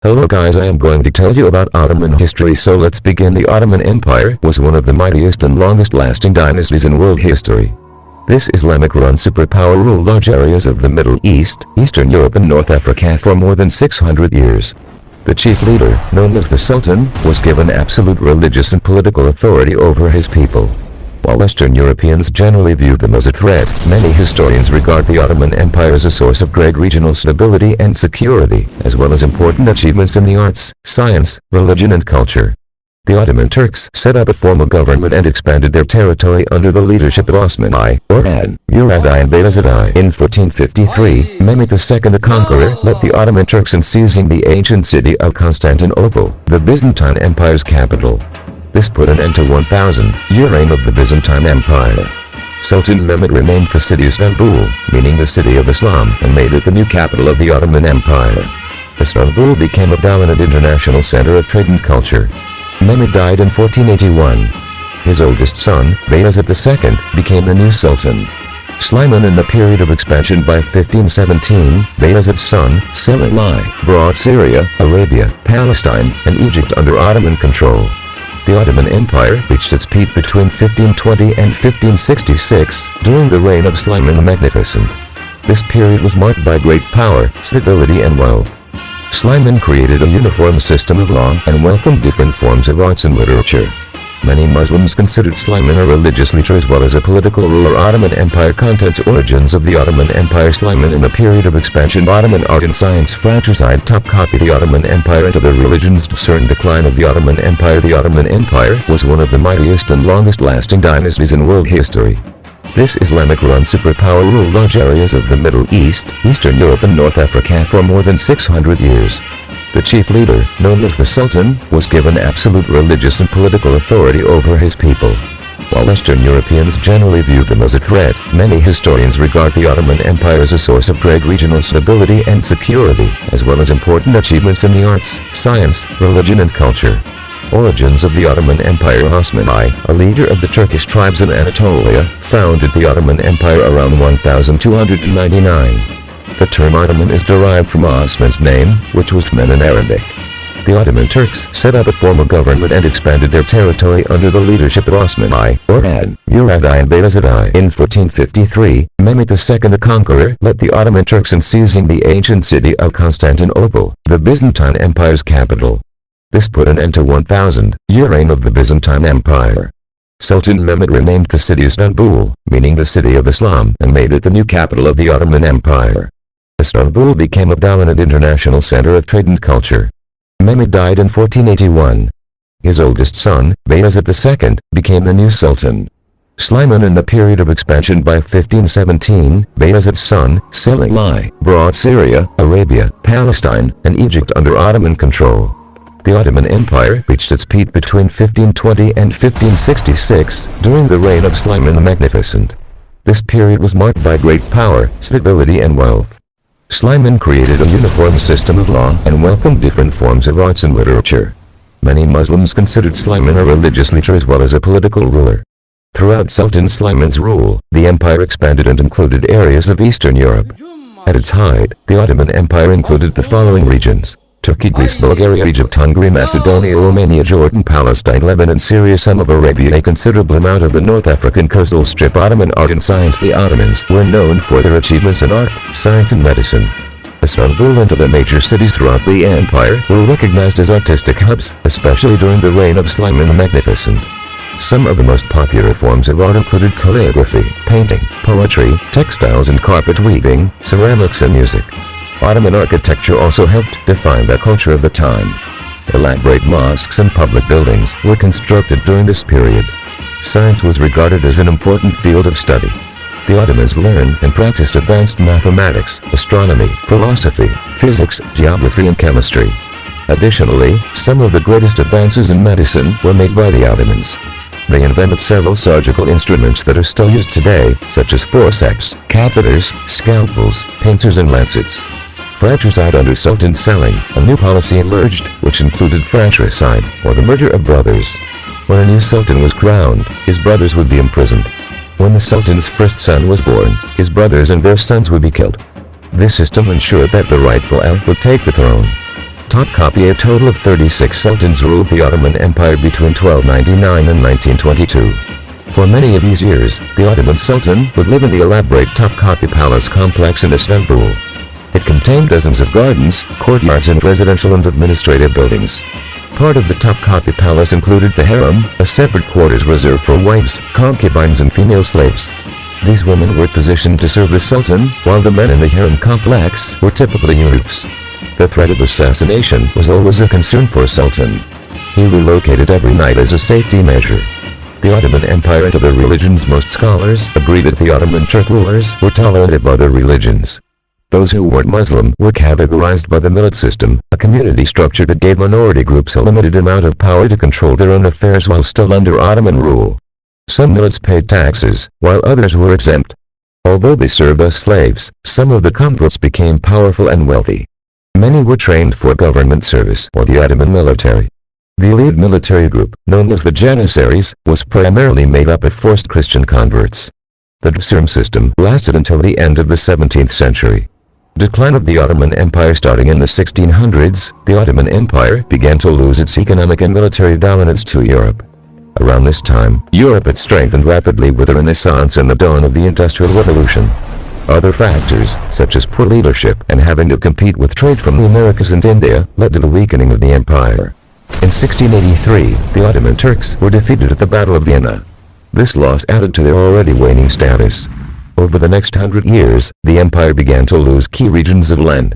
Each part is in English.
Hello guys, I am going to tell you about Ottoman history, so let's begin. The Ottoman Empire was one of the mightiest and longest-lasting dynasties in world history. This Islamic-run superpower ruled large areas of the Middle East, Eastern Europe and North Africa for more than 600 years. The chief leader, known as the Sultan, was given absolute religious and political authority over his people. While Western Europeans generally view them as a threat, many historians regard the Ottoman Empire as a source of great regional stability and security, as well as important achievements in the arts, science, religion and culture. The Ottoman Turks set up a formal government and expanded their territory under the leadership of Osman I, or Murad I Bayezid. In 1453, Mehmed II the Conqueror led the Ottoman Turks in seizing the ancient city of Constantinople, the Byzantine Empire's capital. This put an end to 1,000-year reign of the Byzantine Empire. Sultan Mehmed renamed the city Istanbul, meaning the city of Islam, and made it the new capital of the Ottoman Empire. Istanbul became a dominant international center of trade and culture. Mehmed died in 1481. His oldest son, Bayezid II, became the new sultan. Suleiman, in the period of expansion by 1517, Bayezid's son, Selim I, brought Syria, Arabia, Palestine, and Egypt under Ottoman control. The Ottoman Empire reached its peak between 1520 and 1566, during the reign of Suleiman the Magnificent. This period was marked by great power, stability and wealth. Suleiman created a uniform system of law and welcomed different forms of arts and literature. Many Muslims considered Suleiman a religious leader as well as a political ruler. Ottoman Empire contents. Origins of the Ottoman Empire. Suleiman, in the period of expansion, Ottoman art and science fratricide. Top copy. The Ottoman Empire and other religions. Discern decline of the Ottoman Empire. The Ottoman Empire was one of the mightiest and longest-lasting dynasties in world history. This Islamic-run superpower ruled large areas of the Middle East, Eastern Europe and North Africa for more than 600 years. The chief leader, known as the Sultan, was given absolute religious and political authority over his people. While Western Europeans generally view them as a threat, many historians regard the Ottoman Empire as a source of great regional stability and security, as well as important achievements in the arts, science, religion and culture. Origins of the Ottoman Empire. Osman I, a leader of the Turkish tribes in Anatolia, founded the Ottoman Empire around 1299. The term Ottoman is derived from Osman's name, which was men in Arabic. The Ottoman Turks set up a formal government and expanded their territory under the leadership of Osman I, or Murad I Bayezid. In 1453, Mehmed II the Conqueror led the Ottoman Turks in seizing the ancient city of Constantinople, the Byzantine Empire's capital. This put an end to 1,000-year reign of the Byzantine Empire. Sultan Mehmed renamed the city Istanbul, meaning the city of Islam, and made it the new capital of the Ottoman Empire. Istanbul became a dominant international center of trade and culture. Mehmed died in 1481. His oldest son, Bayezid II, became the new sultan. Suleiman, in the period of expansion by 1517, Bayezid's son, Selim I, brought Syria, Arabia, Palestine, and Egypt under Ottoman control. The Ottoman Empire reached its peak between 1520 and 1566, during the reign of Suleiman the Magnificent. This period was marked by great power, stability and wealth. Suleiman created a uniform system of law and welcomed different forms of arts and literature. Many Muslims considered Suleiman a religious leader as well as a political ruler. Throughout Sultan Suleiman's rule, the empire expanded and included areas of Eastern Europe. At its height, the Ottoman Empire included the following regions: Turkey, Greece, Bulgaria, Egypt, Hungary, Macedonia, Romania, Jordan, Palestine, Lebanon, Syria, some of Arabia, a considerable amount of the North African coastal strip. Ottoman art and science. The Ottomans were known for their achievements in art, science and medicine. Istanbul and other major cities throughout the empire were recognized as artistic hubs, especially during the reign of Suleiman the Magnificent. Some of the most popular forms of art included calligraphy, painting, poetry, textiles and carpet weaving, ceramics and music. Ottoman architecture also helped define the culture of the time. Elaborate mosques and public buildings were constructed during this period. Science was regarded as an important field of study. The Ottomans learned and practiced advanced mathematics, astronomy, philosophy, physics, geography and chemistry. Additionally, some of the greatest advances in medicine were made by the Ottomans. They invented several surgical instruments that are still used today, such as forceps, catheters, scalpels, pincers and lancets. Fratricide. Under Sultan Selim, a new policy emerged, which included fratricide, or the murder of brothers. When a new sultan was crowned, his brothers would be imprisoned. When the sultan's first son was born, his brothers and their sons would be killed. This system ensured that the rightful heir would take the throne. Topkapi, a total of 36 sultans ruled the Ottoman Empire between 1299 and 1922. For many of these years, the Ottoman Sultan would live in the elaborate Topkapi Palace complex in Istanbul. It contained dozens of gardens, courtyards and residential and administrative buildings. Part of the Topkapi Palace included the harem, a separate quarters reserved for wives, concubines and female slaves. These women were positioned to serve the Sultan, while the men in the harem complex were typically eunuchs. The threat of assassination was always a concern for a Sultan. He relocated every night as a safety measure. The Ottoman Empire and other religions. Most scholars agree that the Ottoman Turk rulers were tolerant of other religions. Those who weren't Muslim were categorized by the millet system, a community structure that gave minority groups a limited amount of power to control their own affairs while still under Ottoman rule. Some millets paid taxes, while others were exempt. Although they served as slaves, some of the converts became powerful and wealthy. Many were trained for government service or the Ottoman military. The elite military group, known as the Janissaries, was primarily made up of forced Christian converts. The Dusarm system lasted until the end of the 17th century. Decline of the Ottoman Empire. Starting in the 1600s, the Ottoman Empire began to lose its economic and military dominance to Europe. Around this time, Europe had strengthened rapidly with the Renaissance and the dawn of the Industrial Revolution. Other factors, such as poor leadership and having to compete with trade from the Americas and India, led to the weakening of the empire. In 1683, the Ottoman Turks were defeated at the Battle of Vienna. This loss added to their already waning status. Over the next 100 years, the empire began to lose key regions of land.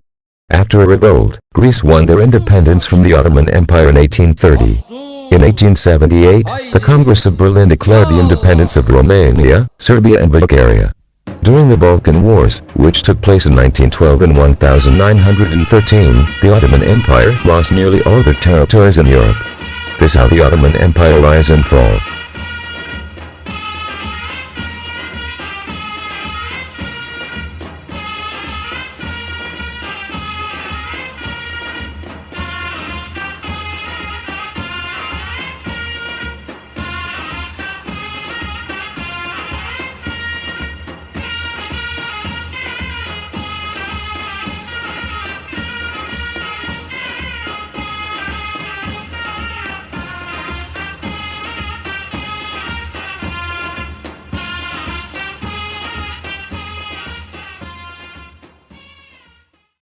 After a revolt, Greece won their independence from the Ottoman Empire in 1830. In 1878, the Congress of Berlin declared the independence of Romania, Serbia and Bulgaria. During the Balkan Wars, which took place in 1912 and 1913, the Ottoman Empire lost nearly all their territories in Europe. This is how the Ottoman Empire rise and fall.